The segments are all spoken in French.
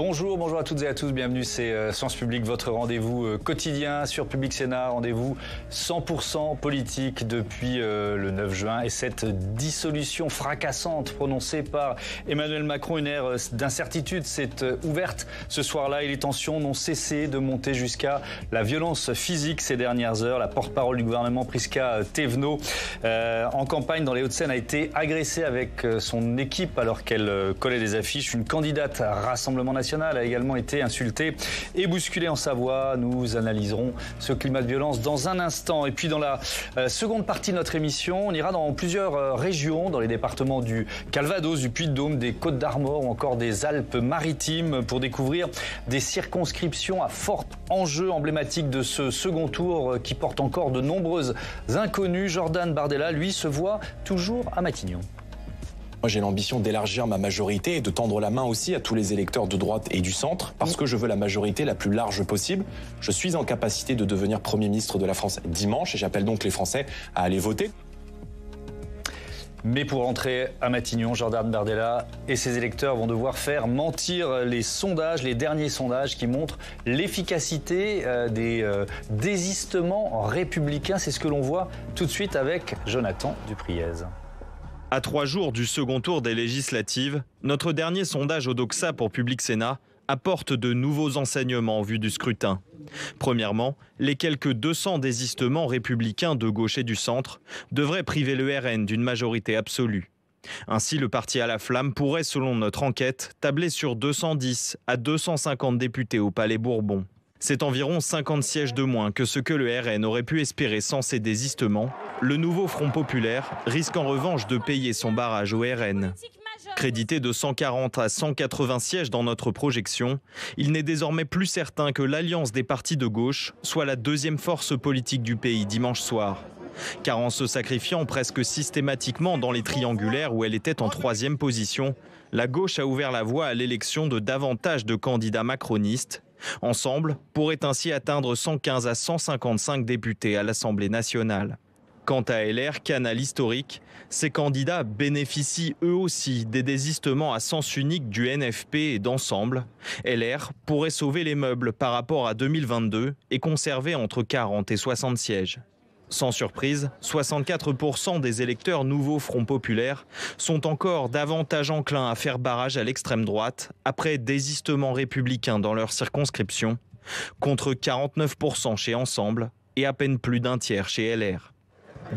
Bonjour à toutes et à tous, bienvenue, c'est Sciences Publiques, votre rendez-vous quotidien sur Public Sénat, rendez-vous 100% politique depuis le 9 juin et cette dissolution fracassante prononcée par Emmanuel Macron, une ère d'incertitude s'est ouverte ce soir-là et les tensions n'ont cessé de monter jusqu'à la violence physique ces dernières heures. La porte-parole du gouvernement, Prisca Thévenot, en campagne dans les Hauts-de-Seine, a été agressée avec son équipe alors qu'elle collait des affiches. Une candidate à Rassemblement National a également été insultée et bousculée en Savoie. Nous analyserons ce climat de violence dans un instant. Et puis dans la seconde partie de notre émission, on ira dans plusieurs régions, dans les départements du Calvados, du Puy-de-Dôme, des Côtes-d'Armor ou encore des Alpes-Maritimes pour découvrir des circonscriptions à fort enjeu emblématique de ce second tour qui porte encore de nombreuses inconnues. Jordan Bardella, lui, se voit toujours à Matignon. Moi, j'ai l'ambition d'élargir ma majorité et de tendre la main aussi à tous les électeurs de droite et du centre, parce que je veux la majorité la plus large possible. Je suis en capacité de devenir Premier ministre de la France dimanche et j'appelle donc les Français à aller voter. Mais pour entrer à Matignon, Jordan Bardella et ses électeurs vont devoir faire mentir les sondages, les derniers sondages qui montrent l'efficacité des désistements républicains. C'est ce que l'on voit tout de suite avec Jonathan Dupriez. À 3 jours du second tour des législatives, notre dernier sondage Odoxa pour Public Sénat apporte de nouveaux enseignements en vue du scrutin. Premièrement, les quelques 200 désistements républicains de gauche et du centre devraient priver le RN d'une majorité absolue. Ainsi, le parti à la flamme pourrait, selon notre enquête, tabler sur 210 à 250 députés au Palais Bourbon. C'est environ 50 sièges de moins que ce que le RN aurait pu espérer sans ces désistements. Le nouveau Front populaire risque en revanche de payer son barrage au RN. Crédité de 140 à 180 sièges dans notre projection, il n'est désormais plus certain que l'alliance des partis de gauche soit la deuxième force politique du pays dimanche soir. Car en se sacrifiant presque systématiquement dans les triangulaires où elle était en 3e position, la gauche a ouvert la voie à l'élection de davantage de candidats macronistes. Ensemble, pourrait ainsi atteindre 115 à 155 députés à l'Assemblée nationale. Quant à LR, canal historique, ces candidats bénéficient eux aussi des désistements à sens unique du NFP et d'Ensemble. LR pourrait sauver les meubles par rapport à 2022 et conserver entre 40 et 60 sièges. Sans surprise, 64% des électeurs nouveau Front populaire sont encore davantage enclins à faire barrage à l'extrême droite après désistement républicain dans leur circonscription, contre 49% chez Ensemble et à peine plus d'un tiers chez LR.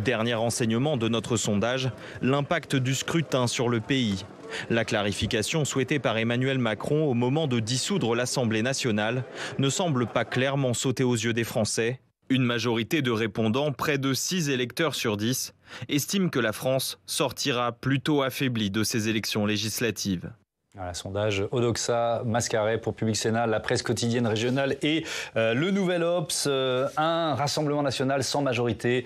Dernier enseignement de notre sondage, l'impact du scrutin sur le pays. La clarification souhaitée par Emmanuel Macron au moment de dissoudre l'Assemblée nationale ne semble pas clairement sauter aux yeux des Français. Une majorité de répondants, près de 6 électeurs sur 10, estiment que la France sortira plutôt affaiblie de ces élections législatives. Voilà, sondage Odoxa, Mascaret pour Public Sénat, la presse quotidienne régionale et le Nouvel Obs, un Rassemblement national sans majorité.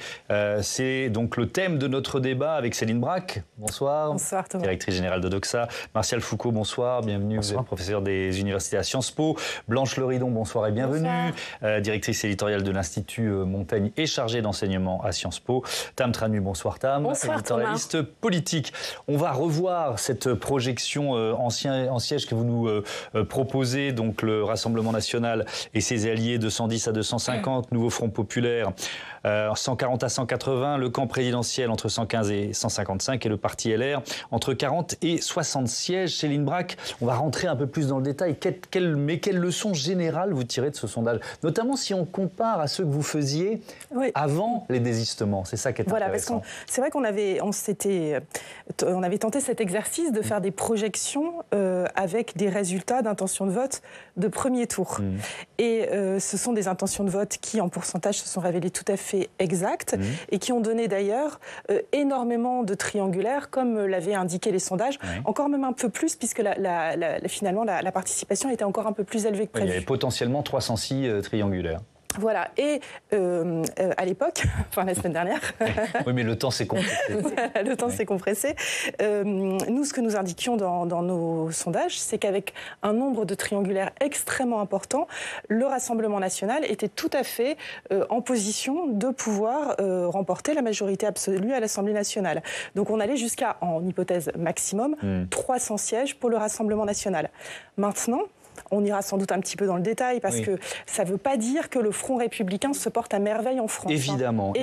C'est donc le thème de notre débat avec Céline Braque. Bonsoir. Bonsoir Thomas. Directrice générale d'Odoxa. Martial Foucault, bonsoir. Bienvenue. Bonsoir. Vous êtes professeur des universités à Sciences Po. Blanche Leridon, bonsoir et bienvenue. Directrice éditoriale de l'Institut Montaigne et chargée d'enseignement à Sciences Po. Tam Tranu, bonsoir Tam. Bonsoir éditorialiste politique. On va revoir cette projection en siège que vous nous proposez, donc le Rassemblement national et ses alliés de 110 à 250, Nouveau Front populaire 140 à 180, le camp présidentiel entre 115 et 155 et le parti LR entre 40 et 60 sièges. Céline Braque, on va rentrer un peu plus dans le détail. Mais quelle leçon générale vous tirez de ce sondage, notamment si on compare à ceux que vous faisiez avant les désistements? C'est ça qui est intéressant. Parce c'est vrai qu'on avait tenté cet exercice de faire des projections avec des résultats d'intention de vote de premier tour. Et ce sont des intentions de vote qui, en pourcentage, se sont révélées tout à fait exactes et qui ont donné d'ailleurs énormément de triangulaires, comme l'avaient indiqué les sondages, encore même un peu plus, puisque finalement la participation était encore un peu plus élevée que prévu. Il y avait potentiellement 306 triangulaires. Voilà, et à l'époque, enfin la semaine dernière... Oui, mais le temps s'est compressé. Le temps s'est compressé. Nous, ce que nous indiquions dans nos sondages, c'est qu'avec un nombre de triangulaires extrêmement important, le Rassemblement national était tout à fait en position de pouvoir remporter la majorité absolue à l'Assemblée nationale. Donc on allait jusqu'à, en hypothèse maximum, 300 sièges pour le Rassemblement national. Maintenant, on ira sans doute un petit peu dans le détail, parce que ça ne veut pas dire que le Front républicain se porte à merveille en France. Évidemment.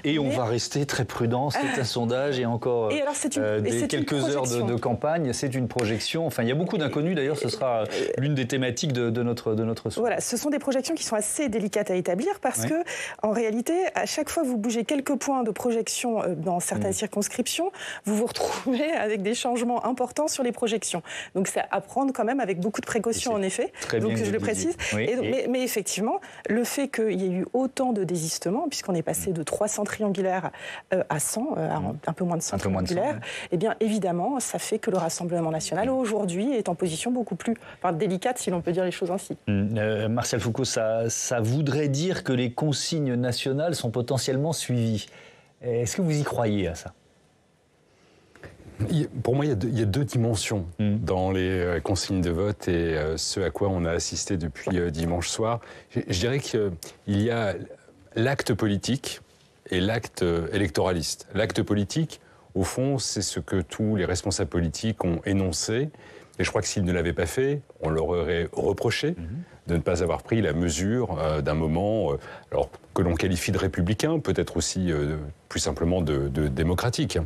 Et on va rester très prudent, c'est un sondage et encore quelques heures de campagne, c'est une projection. Enfin, il y a beaucoup d'inconnus, d'ailleurs, ce sera l'une des thématiques de notre sondage. Voilà, ce sont des projections qui sont assez délicates à établir, parce que, en réalité, à chaque fois que vous bougez quelques points de projection dans certaines circonscriptions, vous vous retrouvez avec des changements importants sur les projections. Donc c'est à prendre quand même avec beaucoup de précautions, en effet. Donc je le précise. Mais effectivement, le fait qu'il y ait eu autant de désistements, puisqu'on est passé de 300 triangulaires à 100, un peu moins de 100 triangulaires, eh bien évidemment, ça fait que le Rassemblement national aujourd'hui est en position beaucoup plus délicate, si l'on peut dire les choses ainsi. Martial Foucault, ça voudrait dire que les consignes nationales sont potentiellement suivies. Est-ce que vous y croyez à ça ? Pour moi, il y a deux dimensions dans les consignes de vote et ce à quoi on a assisté depuis dimanche soir. Je dirais qu'il y a l'acte politique et l'acte électoraliste. L'acte politique, au fond, c'est ce que tous les responsables politiques ont énoncé. Et je crois que s'ils ne l'avaient pas fait, on leur aurait reproché de ne pas avoir pris la mesure d'un moment alors, que l'on qualifie de républicain, peut-être aussi plus simplement de démocratique.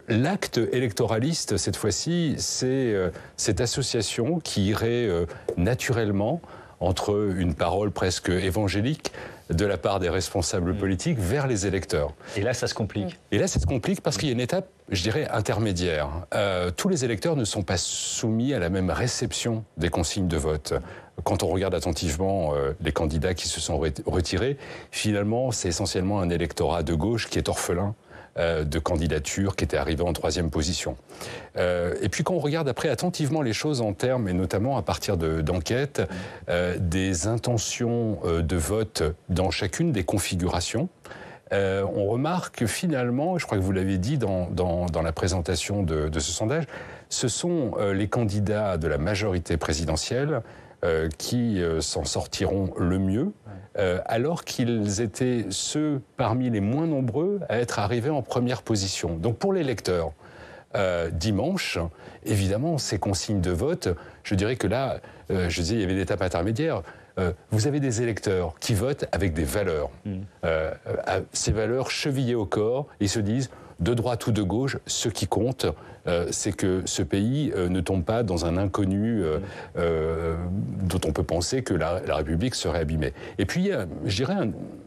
L'acte électoraliste, cette fois-ci, c'est cette association qui irait naturellement entre une parole presque évangélique de la part des responsables politiques vers les électeurs. Et là, ça se complique. Et là, ça se complique parce qu'il y a une étape, je dirais, intermédiaire. Tous les électeurs ne sont pas soumis à la même réception des consignes de vote. Quand on regarde attentivement les candidats qui se sont retirés, finalement, c'est essentiellement un électorat de gauche qui est orphelin de candidatures qui étaient arrivées en 3e position. Et puis quand on regarde après attentivement les choses en termes, et notamment à partir d'enquêtes, des intentions de vote dans chacune des configurations, on remarque que finalement, je crois que vous l'avez dit dans la présentation de ce sondage, ce sont les candidats de la majorité présidentielle qui s'en sortiront le mieux, alors qu'ils étaient ceux parmi les moins nombreux à être arrivés en première position. Donc pour les lecteurs, dimanche, évidemment, ces consignes de vote, je dirais que là, je disais, il y avait des étapes intermédiaires. Vous avez des électeurs qui votent avec des valeurs. Ces valeurs chevillées au corps, ils se disent, de droite ou de gauche, ce qui compte, c'est que ce pays ne tombe pas dans un inconnu dont on peut penser que la République serait abîmée. Et puis, je dirais,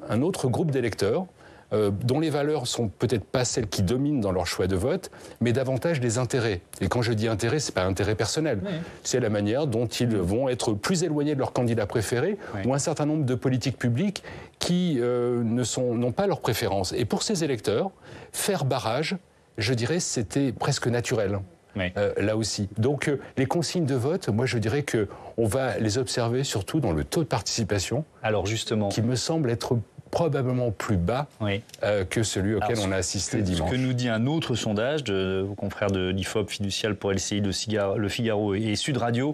un autre groupe d'électeurs dont les valeurs sont peut-être pas celles qui dominent dans leur choix de vote, mais davantage des intérêts. Et quand je dis intérêt, c'est pas intérêt personnel. C'est la manière dont ils vont être plus éloignés de leur candidat préféré ou un certain nombre de politiques publiques qui n'ont pas leur préférence. Et pour ces électeurs, faire barrage, je dirais, c'était presque naturel. Là aussi. Donc les consignes de vote, moi je dirais qu'on va les observer surtout dans le taux de participation. Alors justement, qui me semble être probablement plus bas que celui auquel on a assisté dimanche. Ce que nous dit un autre sondage de vos confrères de l'IFOP, Fiducial pour LCI, Le Figaro et Sud Radio,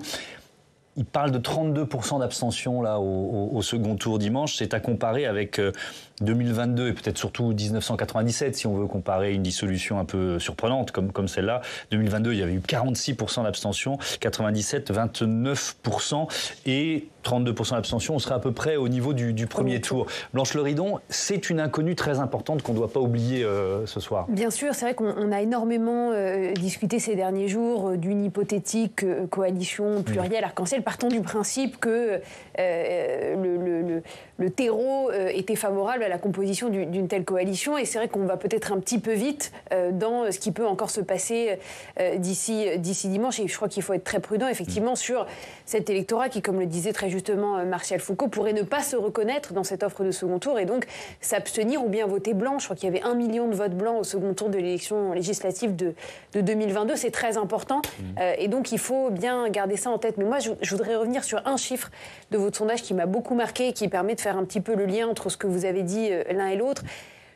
il parle de 32% d'abstention là au second tour dimanche. C'est à comparer avec 2022 et peut-être surtout 1997, si on veut comparer une dissolution un peu surprenante comme celle-là. 2022, il y avait eu 46% d'abstention, 97, 29% et 32% d'abstention. On serait à peu près au niveau du premier tour. Blanche Leridon, c'est une inconnue très importante qu'on ne doit pas oublier ce soir. Bien sûr, c'est vrai qu'on a énormément discuté ces derniers jours d'une hypothétique coalition plurielle arc-en-ciel, partant du principe que le terreau était favorable à la composition d'une telle coalition. Et c'est vrai qu'on va peut-être un petit peu vite dans ce qui peut encore se passer d'ici dimanche. Et je crois qu'il faut être très prudent, effectivement, sur cet électorat qui, comme le disait très justement Martial Foucault, pourrait ne pas se reconnaître dans cette offre de second tour et donc s'abstenir ou bien voter blanc. Je crois qu'il y avait 1 million de votes blancs au second tour de l'élection législative de 2022. C'est très important. Et donc, il faut bien garder ça en tête. Mais moi, je voudrais revenir sur un chiffre de votre sondage qui m'a beaucoup marqué et qui permet de faire un petit peu le lien entre ce que vous avez dit l'un et l'autre.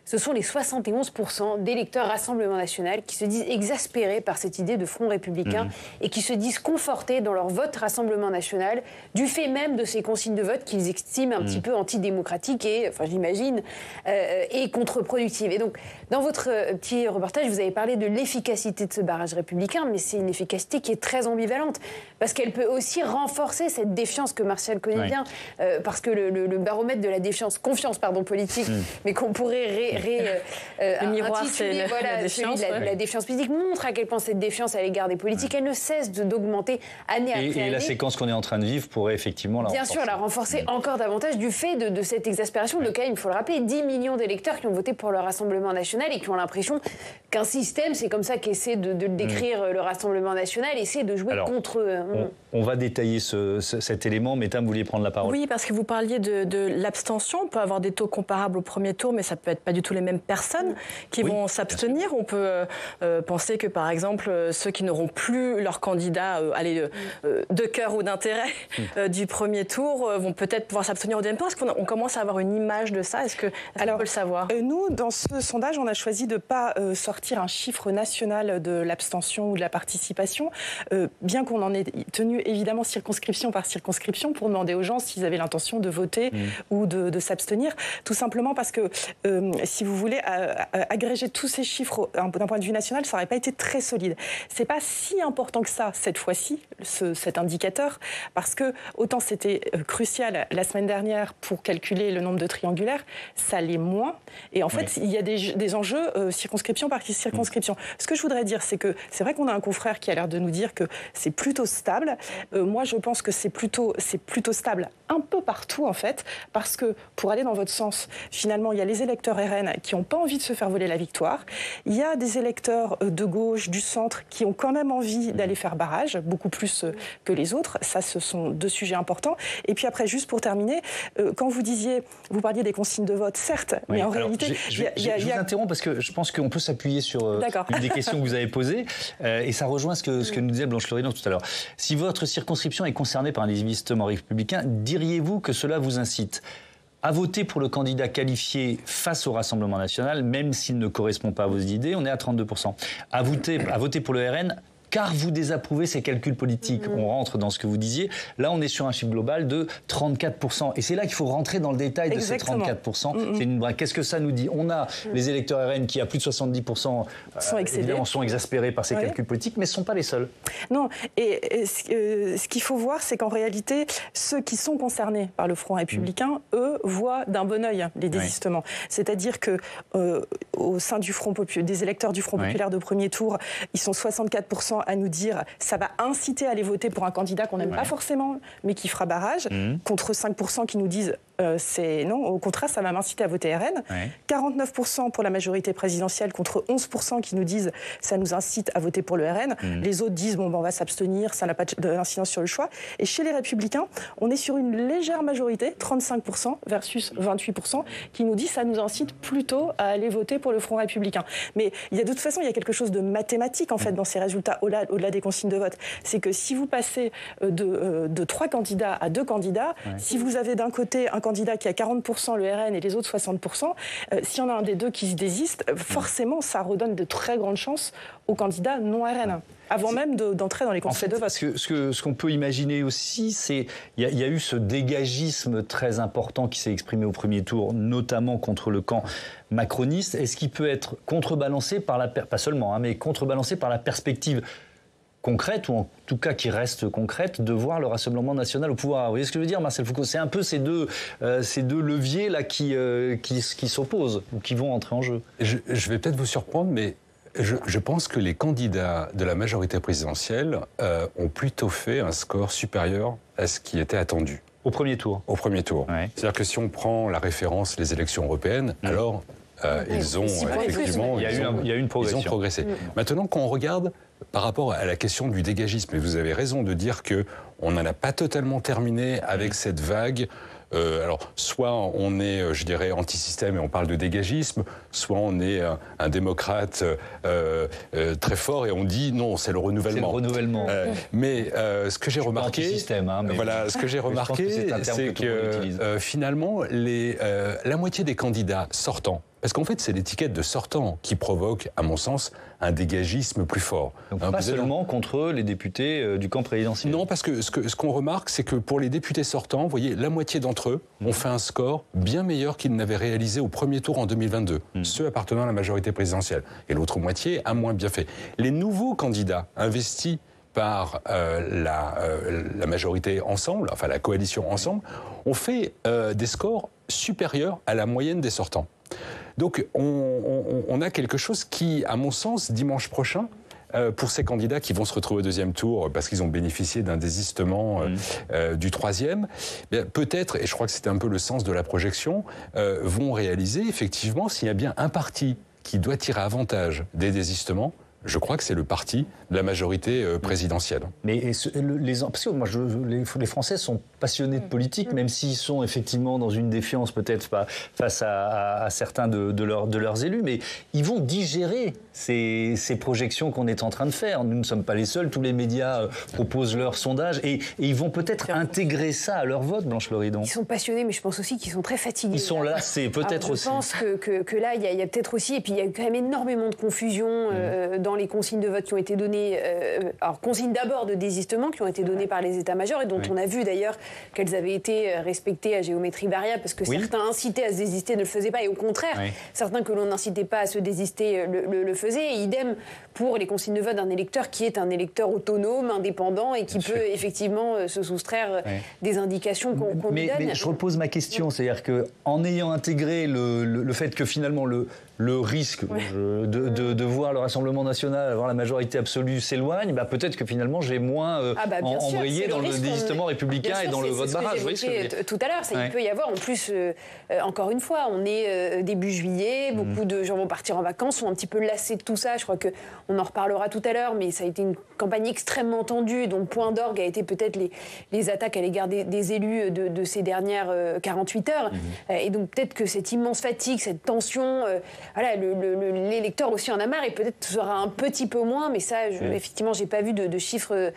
Ce sont les 71% d'électeurs Rassemblement National qui se disent exaspérés par cette idée de front républicain et qui se disent confortés dans leur vote Rassemblement National du fait même de ces consignes de vote qu'ils estiment un petit peu antidémocratiques et, enfin j'imagine, et contre-productives. Et donc, dans votre petit reportage, vous avez parlé de l'efficacité de ce barrage républicain, mais c'est une efficacité qui est très ambivalente. Parce qu'elle peut aussi renforcer cette défiance que Martial connaît bien, parce que le baromètre de la confiance politique, mais qu'on pourrait le miroir, c'est la défiance. La défiance politique montre à quel point cette défiance à l'égard des politiques, elle ne cesse d'augmenter année après année. Et la séquence qu'on est en train de vivre pourrait effectivement la renforcer. Bien sûr, la renforcer encore davantage du fait de cette exaspération de quand même, il faut le rappeler, 10 millions d'électeurs qui ont voté pour le Rassemblement national et qui ont l'impression qu'un système, c'est comme ça qu'essaie de le décrire le Rassemblement national, essaie de jouer contre eux. On va détailler cet élément, mais Tam, vous vouliez prendre la parole. Oui, parce que vous parliez de l'abstention. On peut avoir des taux comparables au premier tour, mais ça peut être pas du tout les mêmes personnes qui vont s'abstenir. On peut penser que, par exemple, ceux qui n'auront plus leur candidat de cœur ou d'intérêt du premier tour vont peut-être pouvoir s'abstenir au deuxième tour. Est-ce qu'on commence à avoir une image de ça? Est-ce qu'on peut le savoir? Nous, dans ce sondage, on a choisi de ne pas sortir un chiffre national de l'abstention ou de la participation, bien qu'on en ait tenu évidemment circonscription par circonscription pour demander aux gens s'ils avaient l'intention de voter ou de s'abstenir. Tout simplement parce que, si vous voulez, agréger tous ces chiffres d'un point de vue national, ça n'aurait pas été très solide. C'est pas si important que ça, cette fois-ci, cet indicateur, parce que autant c'était crucial la semaine dernière pour calculer le nombre de triangulaires, ça l'est moins. Et en fait, il y a des enjeux circonscription par circonscription. Ce que je voudrais dire, c'est que c'est vrai qu'on a un confrère qui a l'air de nous dire que c'est plutôt stable. Moi, je pense que c'est plutôt stable un peu partout, en fait, parce que, pour aller dans votre sens, finalement, il y a les électeurs RN qui n'ont pas envie de se faire voler la victoire. Il y a des électeurs de gauche, du centre, qui ont quand même envie d'aller faire barrage, beaucoup plus que les autres. Ça, ce sont deux sujets importants. Et puis après, juste pour terminer, quand vous parliez des consignes de vote, certes, mais en réalité... Je vous interromps parce que je pense qu'on peut s'appuyer sur une des questions que vous avez posées, et ça rejoint ce que nous disait Blanche Lorinon tout à l'heure. Si votre circonscription est concernée par un désistement républicain, diriez-vous que cela vous incite à voter pour le candidat qualifié face au Rassemblement national, même s'il ne correspond pas à vos idées? On est à 32%. À voter pour le RN, car vous désapprouvez ces calculs politiques. On rentre dans ce que vous disiez. Là, on est sur un chiffre global de 34%. Et c'est là qu'il faut rentrer dans le détail de ces 34%. Qu'est-ce que ça nous dit? On a les électeurs RN qui, à plus de 70%, évidemment, sont exaspérés par ces calculs politiques, mais ce ne sont pas les seuls. Non. Et ce qu'il faut voir, c'est qu'en réalité, ceux qui sont concernés par le Front républicain, eux, voient d'un bon œil les désistements. C'est-à-dire que au sein des électeurs du Front populaire de premier tour, ils sont 64% à nous dire ça va inciter à aller voter pour un candidat qu'on n'aime pas forcément, mais qui fera barrage, contre 5% qui nous disent non, au contraire, ça va m'inciter à voter RN. 49% pour la majorité présidentielle contre 11% qui nous disent ça nous incite à voter pour le RN. Les autres disent on va s'abstenir, ça n'a pas d'incidence sur le choix. Et chez les Républicains, on est sur une légère majorité, 35% versus 28%, qui nous dit ça nous incite plutôt à aller voter pour le Front républicain. Mais de toute façon, il y a quelque chose de mathématique en fait dans ces résultats au-delà des consignes de vote. C'est que si vous passez de 3 candidats à 2 candidats, si vous avez d'un côté un candidat qui a 40% le RN et les autres 60%, s'il y en a un des deux qui se désiste, forcément ça redonne de très grandes chances aux candidats non RN. Avant même d'entrer dans les consignes de vote. Ce qu'on peut imaginer aussi, c'est il y a eu ce dégagisme très important qui s'est exprimé au premier tour, notamment contre le camp macroniste. Est-ce qu'il peut être contrebalancé par pas seulement, mais contrebalancé par la perspective concrète, ou en tout cas qui reste concrète, de voir le Rassemblement national au pouvoir? Vous voyez ce que je veux dire, Marcel Foucault? C'est un peu ces deux leviers là qui s'opposent ou qui vont entrer en jeu. Je vais peut-être vous surprendre, mais je pense que les candidats de la majorité présidentielle ont plutôt fait un score supérieur à ce qui était attendu. Au premier tour? Au premier tour. Ouais. C'est-à-dire que si on prend la référence les élections européennes, alors ils ont effectivement il y a eu une progression. Ils ont progressé. Maintenant, quand on regarde par rapport à la question du dégagisme, et vous avez raison de dire qu'on n'en a pas totalement terminé avec cette vague. Alors, soit on est, je dirais, anti-système et on parle de dégagisme, soit on est un démocrate très fort et on dit non, c'est le renouvellement. C'est le renouvellement. Mais ce que j'ai remarqué, ce que j'ai remarqué, c'est que finalement, la moitié des candidats sortants, parce qu'en fait, c'est l'étiquette de sortant qui provoque, à mon sens, un dégagisme plus fort. Donc pas seulement contre les députés du camp présidentiel. Non, parce que ce qu'on remarque, c'est que pour les députés sortants, vous voyez, la moitié d'entre eux ont fait un score bien meilleur qu'ils n'avaient réalisé au premier tour en 2022, ceux appartenant à la majorité présidentielle. Et l'autre moitié a moins bien fait. Les nouveaux candidats investis par la majorité Ensemble, enfin la coalition Ensemble, ont fait des scores supérieurs à la moyenne des sortants. Donc on a quelque chose qui, à mon sens, dimanche prochain, pour ces candidats qui vont se retrouver au deuxième tour parce qu'ils ont bénéficié d'un désistement du troisième, peut-être, et je crois que c'était un peu le sens de la projection, vont réaliser effectivement s'il y a bien un parti qui doit tirer avantage des désistements, je crois que c'est le parti de la majorité présidentielle. Mais parce que moi, les Français sont passionnés de politique, même s'ils sont effectivement dans une défiance peut-être face à certains de leurs élus, mais ils vont digérer ces projections qu'on est en train de faire. Nous ne sommes pas les seuls, tous les médias proposent leurs sondages et ils vont peut-être intégrer ça à leur vote, Blanche Loridon. Ils sont passionnés, mais je pense aussi qu'ils sont très fatigués. Ils sont lassés, peut-être aussi. Je pense que là, il y a peut-être aussi, et puis il y a quand même énormément de confusion dans les consignes de vote qui ont été données, alors consignes d'abord de désistement qui ont été données par les états-majors et dont on a vu d'ailleurs qu'elles avaient été respectées à géométrie variable parce que certains incitaient à se désister ne le faisaient pas et au contraire, certains que l'on n'incitait pas à se désister le faisaient. Et idem pour les consignes de vote d'un électeur qui est un électeur autonome, indépendant et qui peut effectivement se soustraire des indications qu'on lui donne. Mais je repose ma question, c'est-à-dire qu'en ayant intégré le fait que finalement le risque de voir le Rassemblement national, avoir la majorité absolue s'éloigne, peut-être que finalement j'ai moins embrayé dans le désistement républicain et dans le vote barrage. Vous voyez tout à l'heure, il peut y avoir en plus, encore une fois, on est début juillet, beaucoup de gens vont partir en vacances, sont un petit peu lassés de tout ça, je crois qu'on en reparlera tout à l'heure, mais ça a été une campagne extrêmement tendue, dont le point d'orgue a été peut-être les attaques à l'égard des élus de ces dernières 48 heures, et donc peut-être que cette immense fatigue, cette tension, l'électeur aussi en a marre et peut-être sera un petit peu moins, mais ça, effectivement, j'ai pas vu de chiffres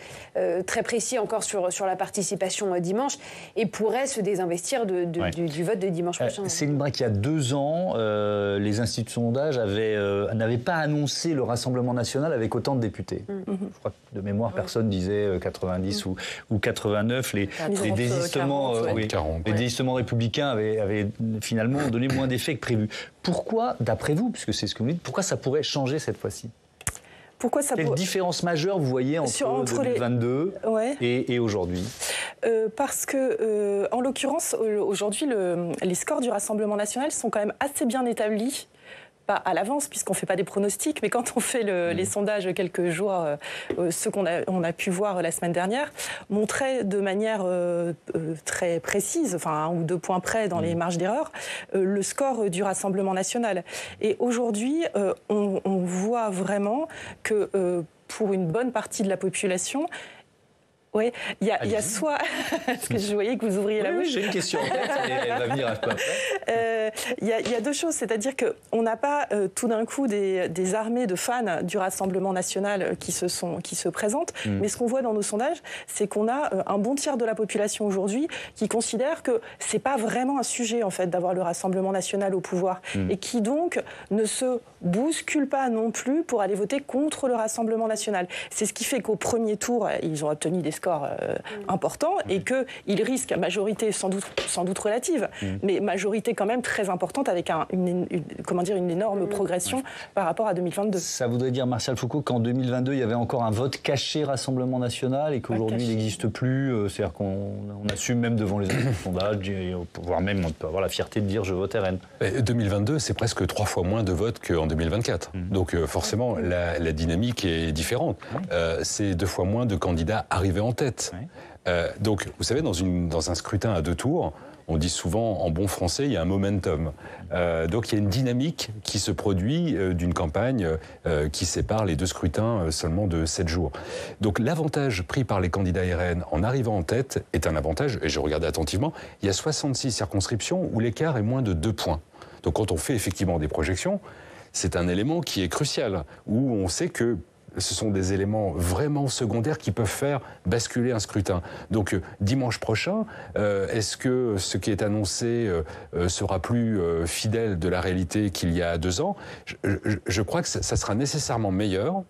très précis encore sur la participation dimanche et pourrait se désinvestir du vote de dimanche prochain. Céline Brec, il y a 2 ans, les instituts de sondage n'avaient pas annoncé le Rassemblement national avec autant de députés. Je crois que de mémoire, personne disait 90 ou 89. Les désistements, les désistements républicains avaient finalement donné moins d'effets que prévu. Pourquoi, d'après vous, puisque c'est ce que vous dites, pourquoi ça pourrait changer cette fois-ci ? Quelle différence majeure vous voyez entre 2022 et aujourd'hui ? Parce que, en l'occurrence, aujourd'hui, les scores du Rassemblement national sont quand même assez bien établis. Pas à l'avance, puisqu'on ne fait pas des pronostics, mais quand on fait les sondages quelques jours, ceux qu'on a pu voir la semaine dernière, montraient de manière très précise, enfin 1 ou 2 points près dans les marges d'erreur, le score du Rassemblement national. Et aujourd'hui, on voit vraiment que pour une bonne partie de la population, oui, il y a soit... Parce que je voyais que vous ouvriez la bouche. Oui, j'ai une question en tête, elle va venir un peu après. Il y a 2 choses, c'est-à-dire qu'on n'a pas tout d'un coup des armées de fans du Rassemblement national qui se présentent, mais ce qu'on voit dans nos sondages, c'est qu'on a un bon tiers de la population aujourd'hui qui considère que c'est pas vraiment un sujet en fait d'avoir le Rassemblement national au pouvoir et qui donc ne se bouscule pas non plus pour aller voter contre le Rassemblement national. C'est ce qui fait qu'au premier tour, ils ont obtenu des scores importants et qu'ils risquent majorité sans doute relative, mais majorité quand même très importante avec une énorme progression par rapport à 2022. Ça voudrait dire, Martial Foucault, qu'en 2022, il y avait encore un vote caché Rassemblement national et qu'aujourd'hui, il n'existe plus. C'est-à-dire qu'on assume même devant les sondages, voire même on peut avoir la fierté de dire je vote RN. 2022, c'est presque 3 fois moins de votes qu'en 2024. Donc forcément, la dynamique est différente. C'est 2 fois moins de candidats arrivés en tête. Donc, vous savez, dans un scrutin à 2 tours, on dit souvent, en bon français, il y a un momentum. Donc, il y a une dynamique qui se produit d'une campagne qui sépare les 2 scrutins seulement de 7 jours. Donc, l'avantage pris par les candidats RN en arrivant en tête est un avantage, et je regardais attentivement, il y a 66 circonscriptions où l'écart est moins de 2 points. Donc, quand on fait effectivement des projections, c'est un élément qui est crucial, où on sait que ce sont des éléments vraiment secondaires qui peuvent faire basculer un scrutin. Donc dimanche prochain, est-ce que ce qui est annoncé sera plus fidèle de la réalité qu'il y a 2 ans ? Je crois que ça sera nécessairement meilleur,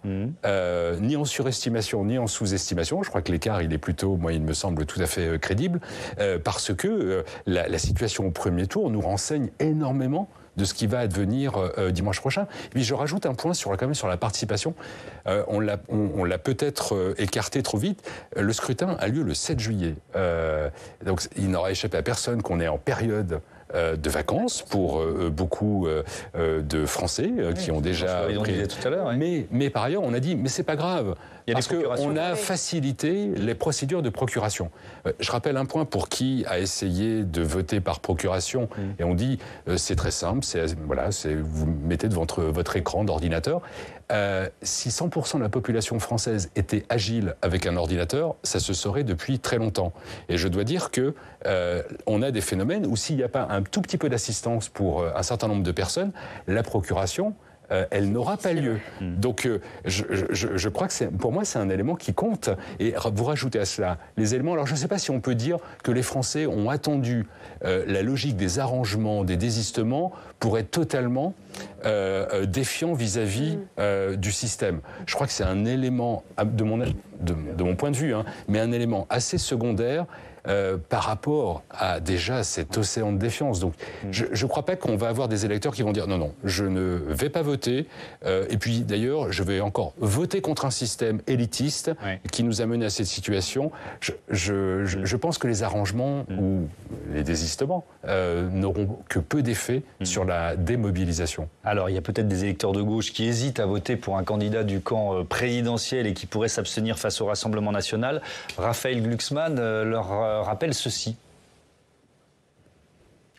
ni en surestimation, ni en sous-estimation. Je crois que l'écart, il est plutôt, moi, il me semble tout à fait crédible, parce que la situation au premier tour nous renseigne énormément de ce qui va advenir dimanche prochain. Et puis je rajoute un point quand même sur la participation. On l'a peut-être écarté trop vite. Le scrutin a lieu le 7 juillet. Donc il n'aura échappé à personne qu'on est en période de vacances pour beaucoup de Français qui ont déjà pris. Tout à l'heure, oui. Mais par ailleurs, on a dit, mais c'est pas grave, parce qu'on a facilité les procédures de procuration. Je rappelle un point pour qui a essayé de voter par procuration, et on dit, c'est très simple, vous mettez devant votre écran d'ordinateur. Si 100% de la population française était agile avec un ordinateur, ça se saurait depuis très longtemps. Et je dois dire que on a des phénomènes où s'il n'y a pas un tout petit peu d'assistance pour un certain nombre de personnes, la procuration, elle n'aura pas lieu. Donc je crois que pour moi c'est un élément qui compte. Et vous rajoutez à cela les éléments. Alors je ne sais pas si on peut dire que les Français ont attendu la logique des arrangements, des désistements pour être totalement défiants vis-à-vis du système. Je crois que c'est un élément, de mon point de vue, mais un élément assez secondaire par rapport à déjà cet océan de défiance. Donc je ne crois pas qu'on va avoir des électeurs qui vont dire non, je ne vais pas voter, et puis d'ailleurs je vais encore voter contre un système élitiste qui nous a mené à cette situation. Je pense que les arrangements ou les désistements n'auront que peu d'effet sur la démobilisation. Alors il y a peut-être des électeurs de gauche qui hésitent à voter pour un candidat du camp présidentiel et qui pourraient s'abstenir face au Rassemblement national. Raphaël Glucksmann leur rappelle ceci.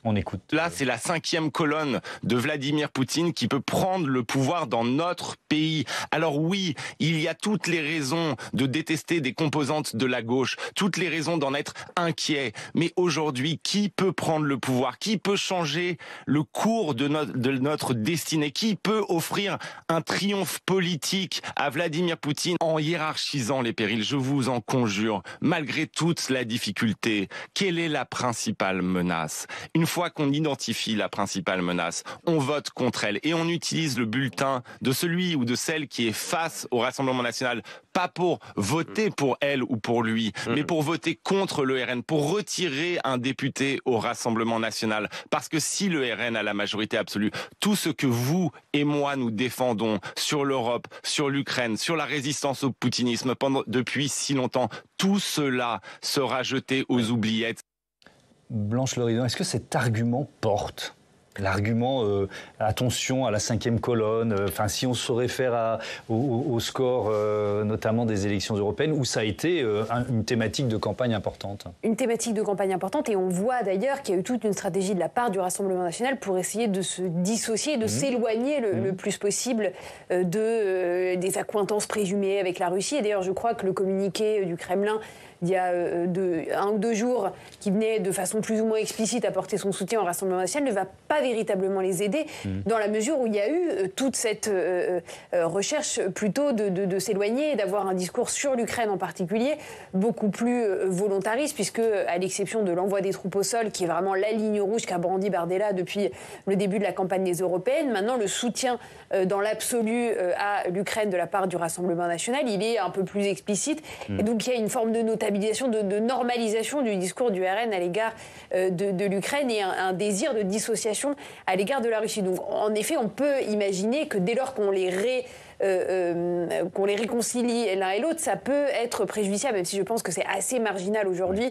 On écoute. Là, c'est la 5e colonne de Vladimir Poutine qui peut prendre le pouvoir dans notre pays. Alors oui, il y a toutes les raisons de détester des composantes de la gauche, toutes les raisons d'en être inquiet. Mais aujourd'hui, qui peut prendre le pouvoir? Qui peut changer le cours de notre destinée? Qui peut offrir un triomphe politique à Vladimir Poutine en hiérarchisant les périls? Je vous en conjure, malgré toute la difficulté, quelle est la principale menace? Une fois qu'on identifie la principale menace, on vote contre elle et on utilise le bulletin de celui ou de celle qui est face au Rassemblement national, pas pour voter pour elle ou pour lui, mais pour voter contre le RN, pour retirer un député au Rassemblement national. Parce que si le RN a la majorité absolue, tout ce que vous et moi nous défendons sur l'Europe, sur l'Ukraine, sur la résistance au poutinisme depuis si longtemps, tout cela sera jeté aux oubliettes. Blanche Loridon, est-ce que cet argument porte? L'argument attention à la 5e colonne, si on se réfère au score notamment des élections européennes, où ça a été une thématique de campagne importante. Une thématique de campagne importante, et on voit d'ailleurs qu'il y a eu toute une stratégie de la part du Rassemblement national pour essayer de se dissocier, de s'éloigner le plus possible des accointances présumées avec la Russie. Et d'ailleurs, je crois que le communiqué du Kremlin il y a 1 ou 2 jours, qui venait de façon plus ou moins explicite apporter son soutien au Rassemblement national, ne va pas véritablement les aider, dans la mesure où il y a eu toute cette recherche plutôt de s'éloigner et d'avoir un discours sur l'Ukraine en particulier beaucoup plus volontariste, puisque à l'exception de l'envoi des troupes au sol, qui est vraiment la ligne rouge qu'a brandi Bardella depuis le début de la campagne des européennes, maintenant le soutien dans l'absolu à l'Ukraine de la part du Rassemblement national, il est un peu plus explicite, et donc il y a une forme de notabilité, de normalisation du discours du RN à l'égard de l'Ukraine et un désir de dissociation à l'égard de la Russie. Donc en effet, on peut imaginer que dès lors qu'on les réconcilie l'un et l'autre, ça peut être préjudiciable, même si je pense que c'est assez marginal aujourd'hui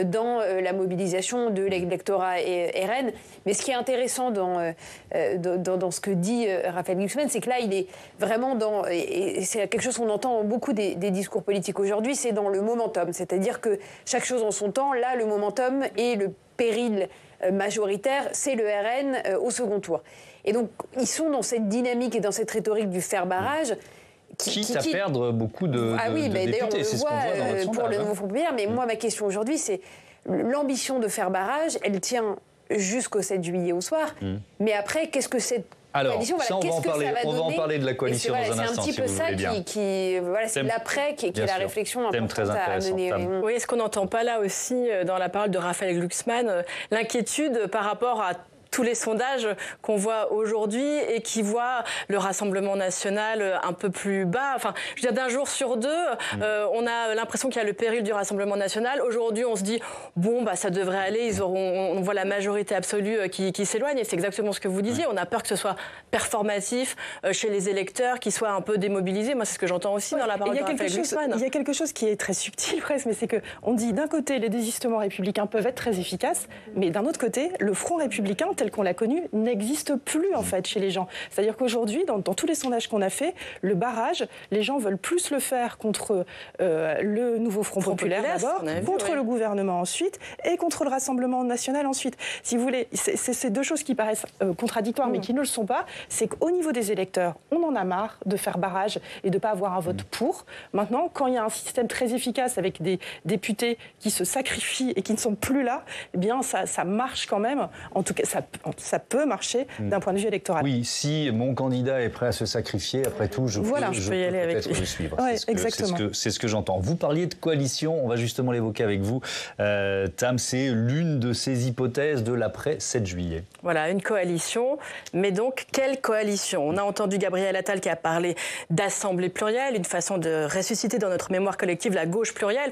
dans la mobilisation de l'électorat RN. Mais ce qui est intéressant dans ce que dit Raphaël Glucksmann, c'est que là, il est vraiment et c'est quelque chose qu'on entend dans beaucoup des discours politiques aujourd'hui, c'est dans le momentum. C'est-à-dire que chaque chose en son temps, là, le momentum et le péril majoritaire, c'est le RN au second tour. Et donc, ils sont dans cette dynamique et dans cette rhétorique du faire barrage. Quitte à perdre beaucoup de députés. D'ailleurs, on le voit pour le nouveau Front populaire. Mais moi, ma question aujourd'hui, c'est l'ambition de faire barrage, elle tient jusqu'au 7 juillet au soir. Mais après, qu'est-ce que cette coalition, ça, on va en parler de la coalition dans un instant. C'est un petit peu ça c'est l'après qui est la réflexion importante à mener. Oui, est-ce qu'on n'entend pas là aussi, dans la parole de Raphaël Glucksmann, l'inquiétude par rapport à tous les sondages qu'on voit aujourd'hui et qui voient le Rassemblement national un peu plus bas. Enfin, je veux dire, d'un jour sur deux, on a l'impression qu'il y a le péril du Rassemblement national. Aujourd'hui, on se dit, bon, bah, ça devrait aller, on voit la majorité absolue qui s'éloigne, et c'est exactement ce que vous disiez. On a peur que ce soit performatif chez les électeurs, qu'ils soient un peu démobilisés. Moi, c'est ce que j'entends aussi dans la parole de Raphaël Glucksmann. Il y a quelque chose qui est très subtil, presque, mais c'est qu'on dit, d'un côté, les désistements républicains peuvent être très efficaces, mais d'un autre côté, le Front républicain, tel qu'on l'a connu, n'existe plus, en fait, chez les gens. C'est-à-dire qu'aujourd'hui, dans tous les sondages qu'on a fait, le barrage, les gens veulent plus le faire contre le nouveau Front populaire d'abord, contre le gouvernement ensuite, et contre le Rassemblement national ensuite. Si vous voulez, c'est deux choses qui paraissent contradictoires, mais qui ne le sont pas. C'est qu'au niveau des électeurs, on en a marre de faire barrage et de ne pas avoir un vote pour. Maintenant, quand il y a un système très efficace avec des députés qui se sacrifient et qui ne sont plus là, eh bien, ça marche quand même. En tout cas, ça peut marcher d'un point de vue électoral. Oui, si mon candidat est prêt à se sacrifier, après tout, je peux y aller avec lui. Le suivre. Ouais, exactement. C'est ce que j'entends. Vous parliez de coalition, on va justement l'évoquer avec vous. Tam, c'est l'une de ces hypothèses de l'après 7 juillet. Voilà, une coalition. Mais donc, quelle coalition ? On a entendu Gabriel Attal qui a parlé d'assemblée plurielle, une façon de ressusciter dans notre mémoire collective la gauche plurielle,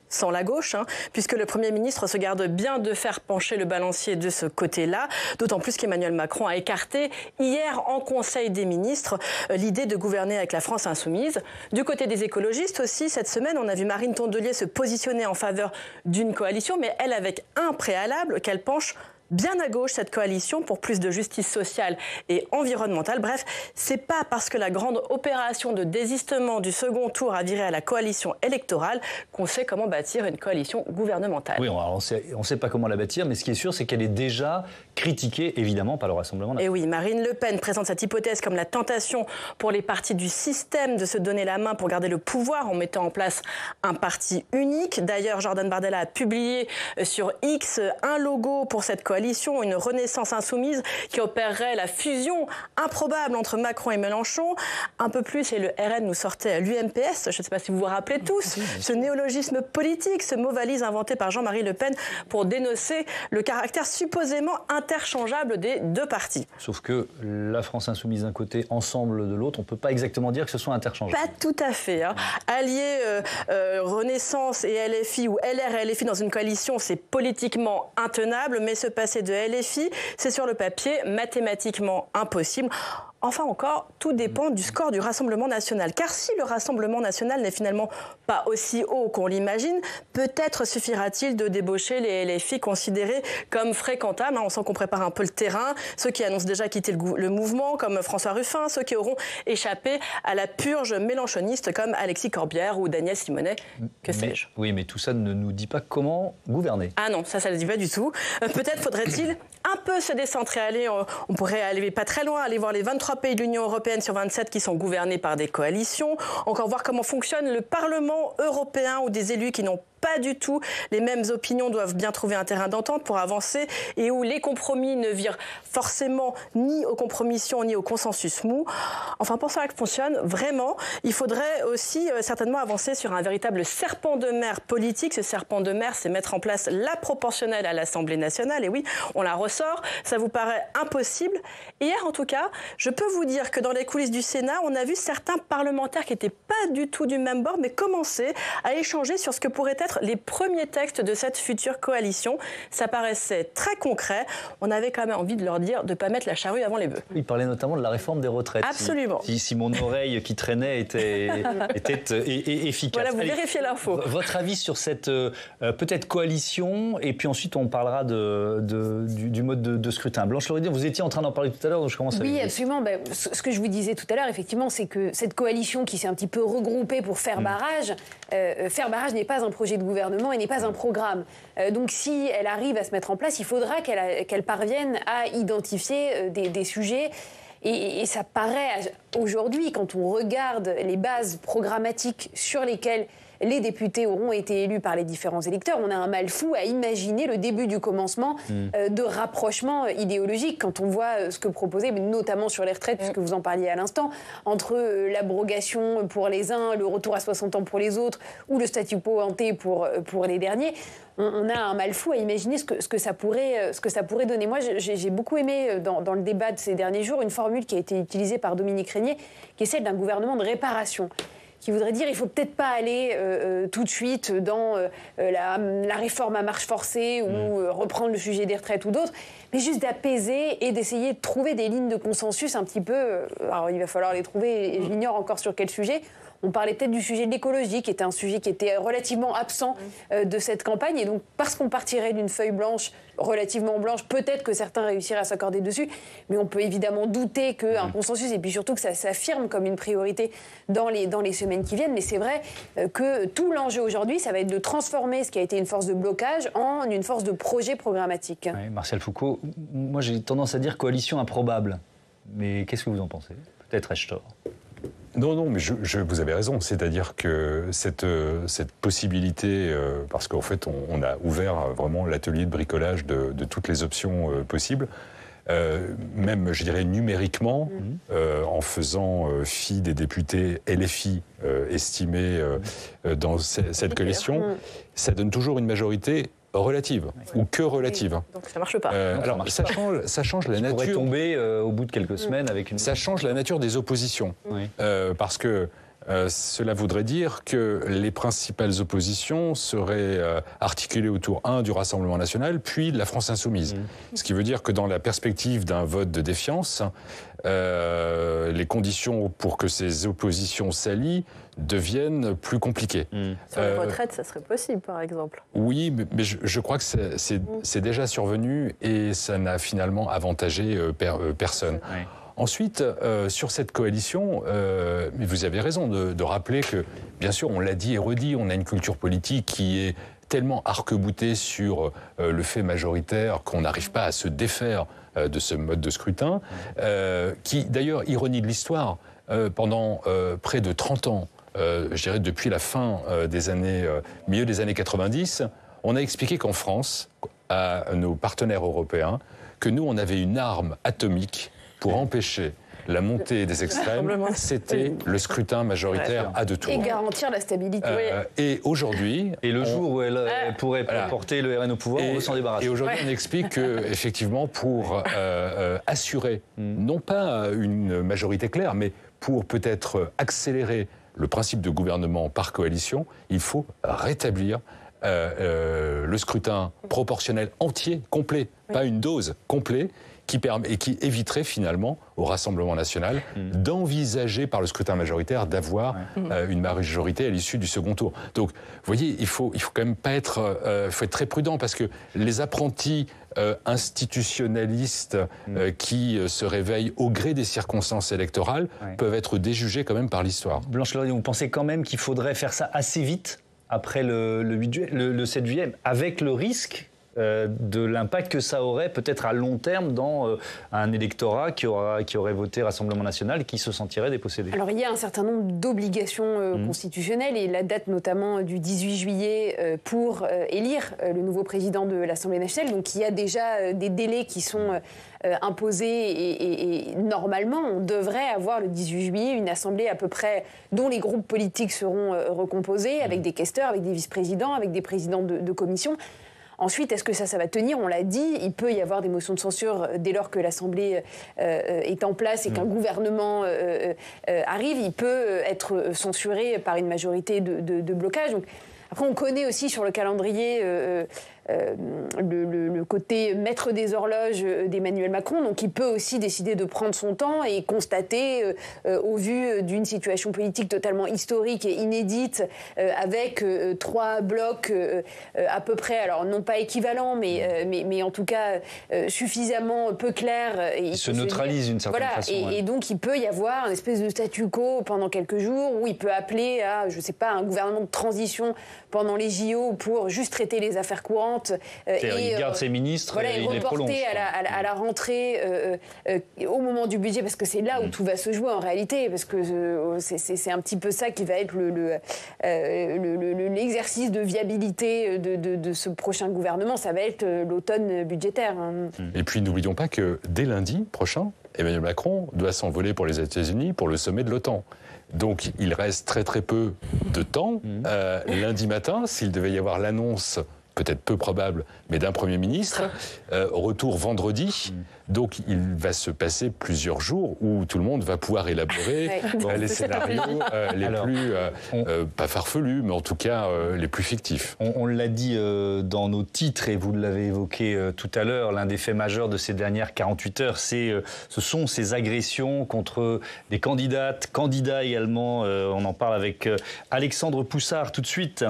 sans la gauche, puisque le Premier ministre se garde bien de faire pencher le balancier de ce côté-là, d'autant plus qu'Emmanuel Macron a écarté hier en Conseil des ministres l'idée de gouverner avec la France insoumise. Du côté des écologistes aussi, cette semaine, on a vu Marine Tondelier se positionner en faveur d'une coalition, mais elle avec un préalable qu'elle penche bien à gauche, cette coalition, pour plus de justice sociale et environnementale. Bref, c'est pas parce que la grande opération de désistement du second tour a viré à la coalition électorale qu'on sait comment bâtir une coalition gouvernementale. Oui, on sait pas comment la bâtir, mais ce qui est sûr, c'est qu'elle est déjà critiquée, évidemment, par le Rassemblement national. Et oui, Marine Le Pen présente cette hypothèse comme la tentation pour les partis du système de se donner la main pour garder le pouvoir en mettant en place un parti unique. D'ailleurs, Jordan Bardella a publié sur X un logo pour cette coalition, une Renaissance insoumise qui opérerait la fusion improbable entre Macron et Mélenchon. Un peu plus, et le RN nous sortait l'UMPS, je ne sais pas si vous vous rappelez tous, ce néologisme politique, ce mot valise inventé par Jean-Marie Le Pen pour dénoncer le caractère supposément interchangeable des deux partis. Sauf que la France insoumise d'un côté, Ensemble de l'autre, on ne peut pas exactement dire que ce soit interchangeable. Pas tout à fait. Allier Renaissance et LFI, ou LR et LFI dans une coalition, c'est politiquement intenable, mais se passer de LFI, c'est sur le papier mathématiquement impossible. Enfin encore, tout dépend du score du Rassemblement national. Car si le Rassemblement national n'est finalement pas aussi haut qu'on l'imagine, peut-être suffira-t-il de débaucher les LFI considérés comme fréquentables. On sent qu'on prépare un peu le terrain. Ceux qui annoncent déjà quitter le mouvement, comme François Ruffin, ceux qui auront échappé à la purge mélenchoniste, comme Alexis Corbière ou Daniel Simonet, que sais-je. Oui, mais tout ça ne nous dit pas comment gouverner. Ah non, ça ne le dit pas du tout. Peut-être faudrait-il un peu se décentrer. On pourrait aller pas très loin, aller voir les 23 pays de l'Union européenne sur 27 qui sont gouvernés par des coalitions. Encore voir comment fonctionne le Parlement européen, où des élus qui n'ont pas du tout les mêmes opinions doivent bien trouver un terrain d'entente pour avancer, et où les compromis ne virent forcément ni aux compromissions ni au consensus mou. Enfin, pour ça que fonctionne vraiment, il faudrait aussi certainement avancer sur un véritable serpent de mer politique. Ce serpent de mer, c'est mettre en place la proportionnelle à l'Assemblée nationale. Et oui, on la ressort. Ça vous paraît impossible? Hier, en tout cas, je peux vous dire que dans les coulisses du Sénat, on a vu certains parlementaires qui n'étaient pas du tout du même bord, mais commencer à échanger sur ce que pourraient être les premiers textes de cette future coalition. Ça paraissait très concret. On avait quand même envie de leur dire de ne pas mettre la charrue avant les bœufs. Il parlait notamment de la réforme des retraites. Absolument. Si mon oreille qui traînait était efficace. Voilà, vous vérifiez l'info. Votre avis sur cette peut-être coalition, et puis ensuite on parlera du mode de scrutin. Blanche Loridien, vous étiez en train d'en parler tout à l'heure, donc je commence à... Oui, absolument. Ce que je vous disais tout à l'heure, effectivement, c'est que cette coalition qui s'est un petit peu regroupée pour faire barrage n'est pas un projet de gouvernement et n'est pas un programme. Donc si elle arrive à se mettre en place, il faudra qu'elle parvienne à identifier des sujets. Et ça paraît aujourd'hui, quand on regarde les bases programmatiques sur lesquelles les députés auront été élus par les différents électeurs, on a un mal fou à imaginer le début du commencement de rapprochement idéologique quand on voit ce que proposait, mais notamment sur les retraites, puisque vous en parliez à l'instant, entre l'abrogation pour les uns, le retour à 60 ans pour les autres, ou le statu quo ante pour les derniers. On a un mal fou à imaginer ce que ça pourrait donner. Moi, j'ai beaucoup aimé dans le débat de ces derniers jours une formule qui a été utilisée par Dominique Régnier, qui est celle d'un gouvernement de réparation, qui voudrait dire il ne faut peut-être pas aller tout de suite dans la réforme à marche forcée ou reprendre le sujet des retraites ou d'autres, mais juste d'apaiser et d'essayer de trouver des lignes de consensus un petit peu. Alors il va falloir les trouver, et j'ignore encore sur quel sujet. On parlait peut-être du sujet de l'écologie, qui était un sujet qui était relativement absent de cette campagne. Et donc, parce qu'on partirait d'une feuille blanche, relativement blanche, peut-être que certains réussiraient à s'accorder dessus. Mais on peut évidemment douter qu'un consensus, et puis surtout que ça s'affirme comme une priorité dans les semaines qui viennent. Mais c'est vrai que tout l'enjeu aujourd'hui, ça va être de transformer ce qui a été une force de blocage en une force de projet programmatique. Oui, Martial Foucault, moi j'ai tendance à dire coalition improbable. Mais qu'est-ce que vous en pensez? Peut-être ai-je tort. Non, mais vous avez raison. C'est-à-dire que cette possibilité, parce qu'en fait, on a ouvert vraiment l'atelier de bricolage de toutes les options possibles, même, je dirais, numériquement, en faisant fi des députés LFI estimés dans cette coalition, ça donne toujours une majorité relative, ou que relative. Donc ça marche pas. Alors ça change la nature. Pourrait tomber au bout de quelques semaines avec une. Ça change la nature des oppositions, parce que cela voudrait dire que les principales oppositions seraient articulées autour, du Rassemblement national, puis de la France insoumise. Ce qui veut dire que dans la perspective d'un vote de défiance, les conditions pour que ces oppositions s'allient deviennent plus compliquées. Sur les retraites, ça serait possible, par exemple. Oui, mais je crois que c'est déjà survenu et ça n'a finalement avantagé personne. Oui. Ensuite, sur cette coalition, mais vous avez raison de rappeler que, bien sûr, on l'a dit et redit, on a une culture politique qui est tellement arc-boutée sur le fait majoritaire qu'on n'arrive pas à se défaire de ce mode de scrutin, qui, d'ailleurs, ironie de l'histoire, pendant près de 30 ans, je dirais depuis la fin milieu des années 90, on a expliqué qu'en France, à nos partenaires européens, que nous, on avait une arme atomique pour empêcher la montée des extrêmes, c'était le scrutin majoritaire à 2 tours. Et garantir la stabilité. Et aujourd'hui... Et le jour où elle pourrait porter le RN au pouvoir, on veut s'en débarrasser. Et aujourd'hui, on explique qu'effectivement, pour assurer, non pas une majorité claire, mais pour peut-être accélérer le principe de gouvernement par coalition, il faut rétablir le scrutin proportionnel entier, complet, pas une dose, complet, qui éviterait finalement au Rassemblement national d'envisager par le scrutin majoritaire d'avoir une majorité à l'issue du second tour. Donc, vous voyez, il faut quand même pas être, faut être très prudent parce que les apprentis institutionnalistes qui se réveillent au gré des circonstances électorales peuvent être déjugés quand même par l'histoire. Blanche Leroy, vous pensez quand même qu'il faudrait faire ça assez vite après le 7 juillet, avec le risque de l'impact que ça aurait peut-être à long terme dans un électorat qui aurait voté Rassemblement national et qui se sentirait dépossédé? Alors il y a un certain nombre d'obligations constitutionnelles et la date notamment du 18 juillet pour élire le nouveau président de l'Assemblée nationale. Donc il y a déjà des délais qui sont imposés et normalement on devrait avoir le 18 juillet une assemblée à peu près dont les groupes politiques seront recomposés avec des questeurs, avec des vice-présidents, avec des présidents de commission. Ensuite, est-ce que ça va tenir? On l'a dit, il peut y avoir des motions de censure dès lors que l'Assemblée est en place et qu'un gouvernement arrive. Il peut être censuré par une majorité de blocage. Donc, après, on connaît aussi sur le calendrier le côté maître des horloges d'Emmanuel Macron. Donc, il peut aussi décider de prendre son temps et constater, au vu d'une situation politique totalement historique et inédite, avec 3 blocs à peu près, alors non pas équivalents, mais en tout cas suffisamment peu clairs. Ils se neutralisent d'une certaine façon. Et donc, il peut y avoir une espèce de statu quo pendant quelques jours où il peut appeler à, je ne sais pas, un gouvernement de transition pendant les JO pour juste traiter les affaires courantes vacante il garde ses ministres, voilà, et il les prolonge. à la rentrée au moment du budget, parce que c'est là où tout va se jouer en réalité, parce que c'est un petit peu ça qui va être l'exercice de viabilité de ce prochain gouvernement. Ça va être l'automne budgétaire. Et puis n'oublions pas que dès lundi prochain, Emmanuel Macron doit s'envoler pour les États-Unis pour le sommet de l'OTAN. Donc il reste très très peu de temps. Lundi matin, s'il devait y avoir l'annonce, peut-être peu probable, mais d'un Premier ministre, retour vendredi. Donc il va se passer plusieurs jours où tout le monde va pouvoir élaborer les scénarios les plus, pas farfelus, mais en tout cas les plus fictifs. On l'a dit dans nos titres, et vous l'avez évoqué tout à l'heure, l'un des faits majeurs de ces dernières 48 heures, ce sont ces agressions contre des candidates, candidats également. On en parle avec Alexandre Poussard tout de suite.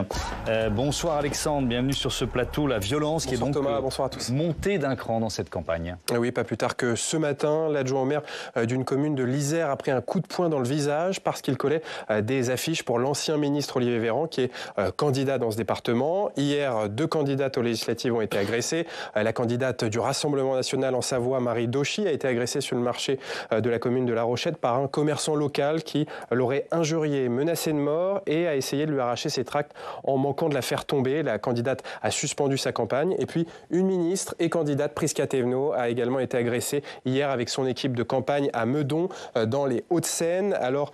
Bonsoir Alexandre, bienvenue sur ce plateau. La violence qui est donc Thomas, bonsoir à tous. Montée d'un cran dans cette campagne. Oui, pas plus tard que ce matin, l'adjoint au maire d'une commune de l'Isère a pris un coup de poing dans le visage parce qu'il collait des affiches pour l'ancien ministre Olivier Véran, qui est candidat dans ce département. Hier, 2 candidates aux législatives ont été agressées. La candidate du Rassemblement national en Savoie, Marie Dauchy, a été agressée sur le marché de la commune de La Rochette par un commerçant local qui l'aurait injuriée, menacée de mort et a essayé de lui arracher ses tracts en manquant de la faire tomber. La candidate a suspendu sa campagne. Et puis, une ministre et candidate, Prisca Thévenot, a également été agressée hier avec son équipe de campagne à Meudon, dans les Hauts-de-Seine, alors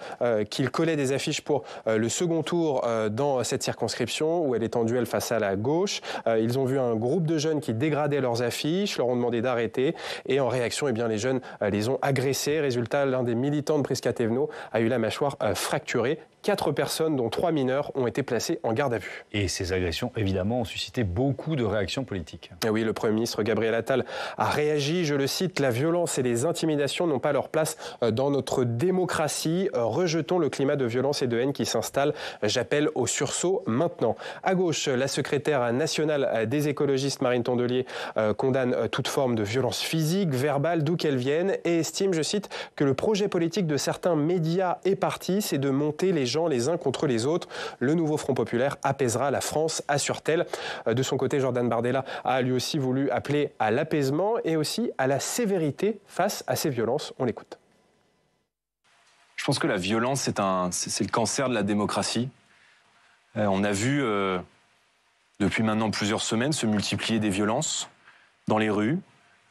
qu'il collait des affiches pour le second tour dans cette circonscription où elle est en duel face à la gauche. Ils ont vu un groupe de jeunes qui dégradaient leurs affiches, leur ont demandé d'arrêter et en réaction, eh bien, les jeunes les ont agressés. Résultat, l'un des militants de Prisca Thévenot a eu la mâchoire fracturée. 4 personnes, dont 3 mineurs, ont été placées en garde à vue. Et ces agressions, évidemment, ont suscité beaucoup de réactions politiques. Et oui, le Premier ministre Gabriel Attal a réagi, je le cite, « La violence et les intimidations n'ont pas leur place dans notre démocratie. Rejetons le climat de violence et de haine qui s'installe. J'appelle au sursaut maintenant ». À gauche, la secrétaire nationale des écologistes, Marine Tondelier, condamne toute forme de violence physique, verbale, d'où qu'elle vienne, et estime, je cite, que le projet politique de certains médias et partis, c'est de monter les les uns contre les autres. Le nouveau Front populaire apaisera la France, assure-t-elle. De son côté, Jordan Bardella a lui aussi voulu appeler à l'apaisement et aussi à la sévérité face à ces violences. On l'écoute. Je pense que la violence, c'est le cancer de la démocratie. On a vu depuis maintenant plusieurs semaines se multiplier des violences dans les rues,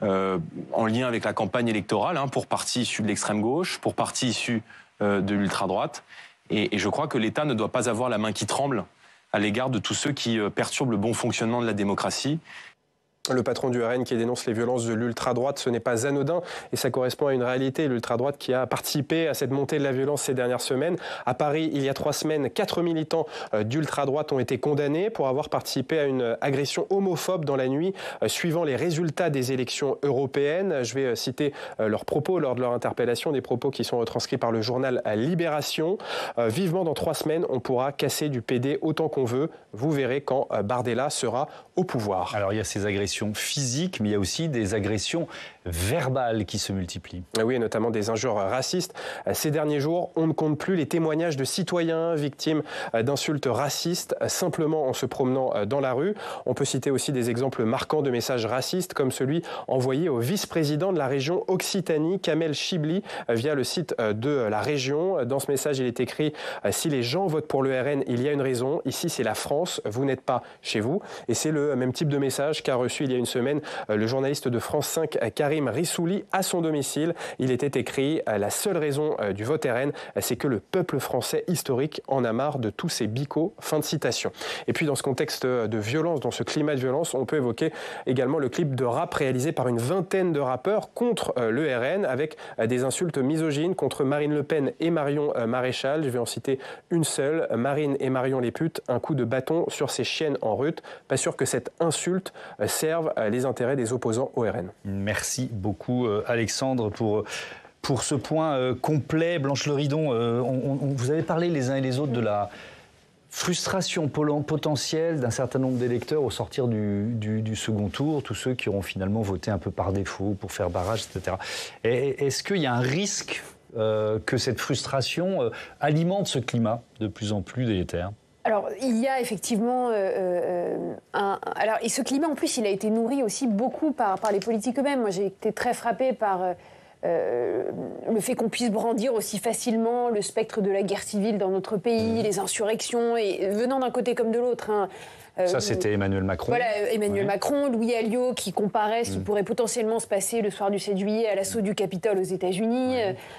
en lien avec la campagne électorale, pour partis issus de l'extrême gauche, pour partis issus de l'ultra-droite. Et je crois que l'État ne doit pas avoir la main qui tremble à l'égard de tous ceux qui perturbent le bon fonctionnement de la démocratie. Le patron du RN qui dénonce les violences de l'ultra-droite, ce n'est pas anodin et ça correspond à une réalité. L'ultra-droite qui a participé à cette montée de la violence ces dernières semaines. À Paris, il y a 3 semaines, 4 militants d'ultra-droite ont été condamnés pour avoir participé à une agression homophobe dans la nuit suivant les résultats des élections européennes. Je vais citer leurs propos lors de leur interpellation, des propos qui sont retranscrits par le journal Libération. Vivement dans 3 semaines, on pourra casser du PD autant qu'on veut. Vous verrez quand Bardella sera au pouvoir. Alors il y a ces agressions physiques, mais il y a aussi des agressions verbales qui se multiplient. Oui, et notamment des injures racistes. Ces derniers jours, on ne compte plus les témoignages de citoyens victimes d'insultes racistes, simplement en se promenant dans la rue. On peut citer aussi des exemples marquants de messages racistes, comme celui envoyé au vice-président de la région Occitanie, Kamel Chibli, via le site de la région. Dans ce message, il est écrit « Si les gens votent pour le RN, il y a une raison. Ici, c'est la France. Vous n'êtes pas chez vous. » Et c'est le même type de message qu'a reçu il y a une semaine le journaliste de France 5, Karim Rissouli, à son domicile. Il était écrit « La seule raison du vote RN, c'est que le peuple français historique en a marre de tous ces bicots. » Fin de citation. Et puis dans ce contexte de violence, dans ce climat de violence, on peut évoquer également le clip de rap réalisé par une vingtaine de rappeurs contre le RN, avec des insultes misogynes contre Marine Le Pen et Marion Maréchal. Je vais en citer une seule. Marine et Marion les putes, un coup de bâton sur ces chiennes en rut. Pas sûr que cette insulte serve les intérêts des opposants au RN. Merci beaucoup Alexandre pour ce point complet. Blanche Leridon, vous avez parlé les uns et les autres de la frustration potentielle d'un certain nombre d'électeurs au sortir du second tour, tous ceux qui auront finalement voté un peu par défaut pour faire barrage, etc. Est-ce qu'il y a un risque que cette frustration alimente ce climat de plus en plus délétère ? Alors, il y a effectivement alors, et ce climat, en plus, il a été nourri aussi beaucoup par les politiques eux-mêmes. Moi, j'ai été très frappée par le fait qu'on puisse brandir aussi facilement le spectre de la guerre civile dans notre pays, les insurrections, et venant d'un côté comme de l'autre. Hein. Ça, c'était Emmanuel Macron. Voilà, Emmanuel Macron, Louis Alliot, qui comparait ce qui pourrait potentiellement se passer le soir du 7 juillet à l'assaut du Capitole aux États-Unis.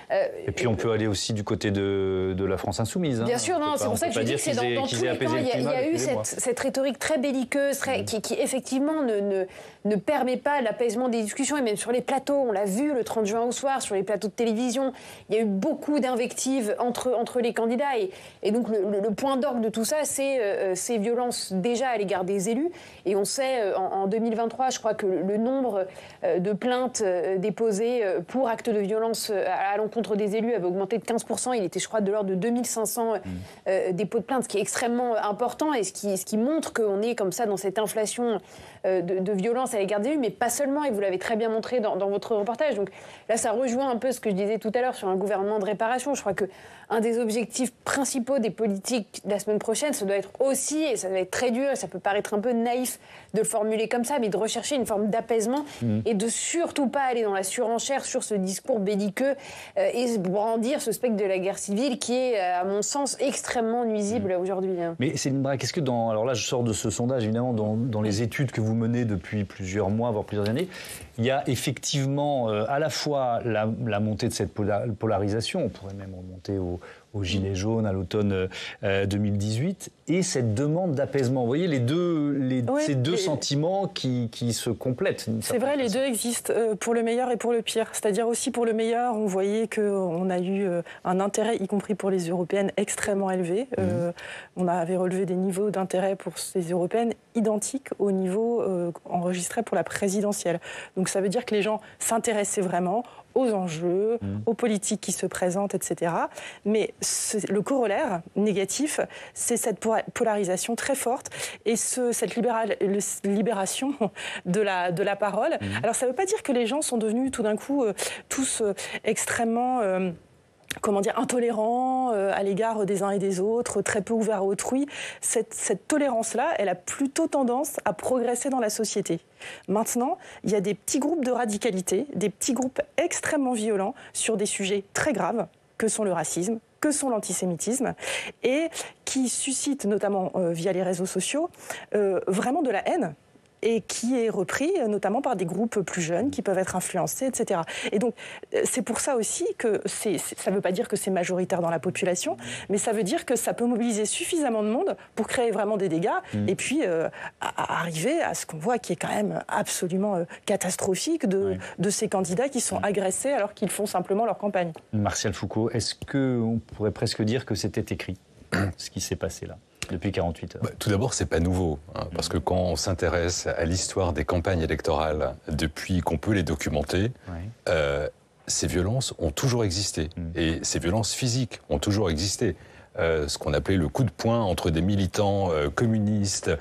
Et puis on peut aller aussi du côté de la France insoumise. Bien sûr, non, c'est pour ça que je dis que c'est dans tous les temps. Il y a eu cette rhétorique très belliqueuse, qui effectivement ne permet pas l'apaisement des discussions. Et même sur les plateaux, on l'a vu le 30 juin au soir, sur les plateaux de télévision, il y a eu beaucoup d'invectives entre les candidats. Et donc le point d'orgue de tout ça, c'est ces violences déjà à l'égard des élus. Et on sait, en 2023, je crois que le nombre de plaintes déposées pour actes de violence à l'encontre des élus avait augmenté de 15%. Il était, je crois, de l'ordre de 2500 dépôts de plaintes, ce qui est extrêmement important et ce qui montre qu'on est comme ça dans cette inflation de violence à l'égard des élus, mais pas seulement, et vous l'avez très bien montré dans votre reportage. Donc là, ça rejoint un peu ce que je disais tout à l'heure sur un gouvernement de réparation. Je crois qu'un des objectifs principaux des politiques de la semaine prochaine, ça doit être aussi, et ça doit être très dur, et ça peut paraître un peu naïf de le formuler comme ça, mais de rechercher une forme d'apaisement et de surtout pas aller dans la surenchère sur ce discours belliqueux et brandir ce spectre de la guerre civile qui est, à mon sens, extrêmement nuisible aujourd'hui. Mais Céline Bracq, est-ce que alors là, je sors de ce sondage, évidemment, dans les études que vous menez depuis plusieurs mois, voire plusieurs années, il y a effectivement à la fois la montée de cette polarisation, on pourrait même remonter au Gilets jaunes à l'automne 2018, et cette demande d'apaisement. Vous voyez ces deux sentiments qui se complètent. C'est vrai, les deux existent, pour le meilleur et pour le pire. C'est-à-dire aussi pour le meilleur, on voyait qu'on a eu un intérêt, y compris pour les européennes, extrêmement élevé. On avait relevé des niveaux d'intérêt pour ces européennes identiques au niveau enregistré pour la présidentielle. Donc ça veut dire que les gens s'intéressaient vraiment aux enjeux, aux politiques qui se présentent, etc. Mais le corollaire négatif, c'est cette polarisation très forte et cette libération de la parole. Alors ça ne veut pas dire que les gens sont devenus tout d'un coup tous extrêmement... intolérants à l'égard des uns et des autres, très peu ouverts à autrui. Cette tolérance-là, elle a plutôt tendance à progresser dans la société. Maintenant, il y a des petits groupes de radicalité, des petits groupes extrêmement violents sur des sujets très graves, que sont le racisme, que sont l'antisémitisme, et qui suscitent, notamment via les réseaux sociaux, vraiment de la haine, et qui est repris notamment par des groupes plus jeunes qui peuvent être influencés, etc. Et donc, c'est pour ça aussi que ça ne veut pas dire que c'est majoritaire dans la population, mais ça veut dire que ça peut mobiliser suffisamment de monde pour créer vraiment des dégâts et puis arriver à ce qu'on voit qui est quand même absolument catastrophique de ces candidats qui sont agressés alors qu'ils font simplement leur campagne. Martial Foucault, est-ce qu'on pourrait presque dire que c'était écrit, ce qui s'est passé là depuis 48 heures? Tout d'abord, c'est pas nouveau, parce que quand on s'intéresse à l'histoire des campagnes électorales depuis qu'on peut les documenter, ces violences ont toujours existé. Et ces violences physiques ont toujours existé. Ce qu'on appelait le coup de poing entre des militants communistes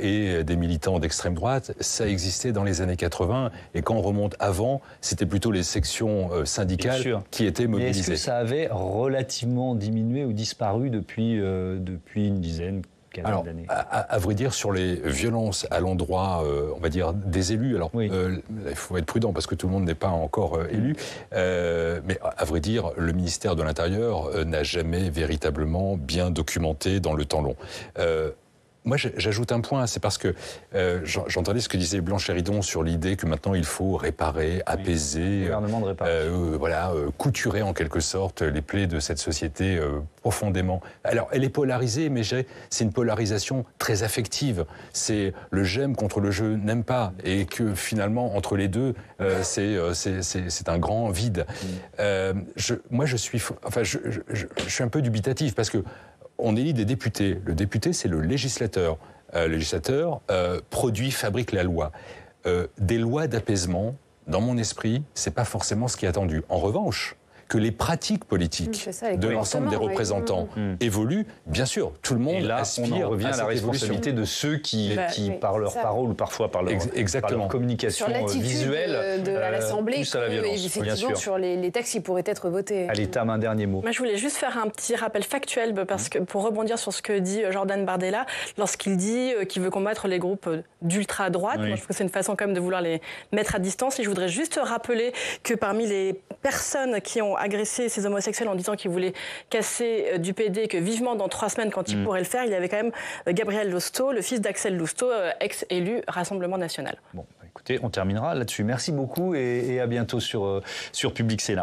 et des militants d'extrême droite, ça existait dans les années 80. Et quand on remonte avant, c'était plutôt les sections syndicales qui étaient mobilisées. Mais est-ce que ça avait relativement diminué ou disparu depuis une dizaine d'années? À vrai dire, sur les violences à l'endroit, on va dire, des élus, alors il faut être prudent parce que tout le monde n'est pas encore élu, mais à vrai dire, le ministère de l'Intérieur n'a jamais véritablement bien documenté dans le temps long. Moi, j'ajoute un point, c'est parce que j'entendais ce que disait Blanche Héridon sur l'idée que maintenant il faut réparer, apaiser, couturer en quelque sorte les plaies de cette société profondément. Alors, elle est polarisée, mais c'est une polarisation très affective. C'est le j'aime contre le je n'aime pas, et que finalement entre les deux, c'est un grand vide. Je suis un peu dubitatif parce que on élit des députés. Le député, c'est le législateur. Le législateur produit, fabrique la loi. Des lois d'apaisement, dans mon esprit, c'est pas forcément ce qui est attendu. En revanche, que les pratiques politiques de l'ensemble des représentants évoluent, bien sûr, tout le monde et là, aspire on en revient à la responsabilité de ceux qui par leur parole ou parfois par leur communication visuelle, à l'Assemblée, poussent à la violence. effectivement, sur les textes qui pourraient être votés. Allez, Tam, un dernier mot. Moi, je voulais juste faire un petit rappel factuel, parce que pour rebondir sur ce que dit Jordan Bardella, lorsqu'il dit qu'il veut combattre les groupes d'ultra-droite, moi, je trouve que c'est une façon quand même de vouloir les mettre à distance. Et je voudrais juste rappeler que parmi les personnes qui ont agressé ces homosexuels en disant qu'ils voulaient casser du PD, que vivement dans 3 semaines, quand ils pourraient le faire, il y avait quand même Gabriel Lousteau, le fils d'Axel Lousteau, ex-élu Rassemblement National. Bon, écoutez, on terminera là-dessus. Merci beaucoup et à bientôt sur Public Sénat.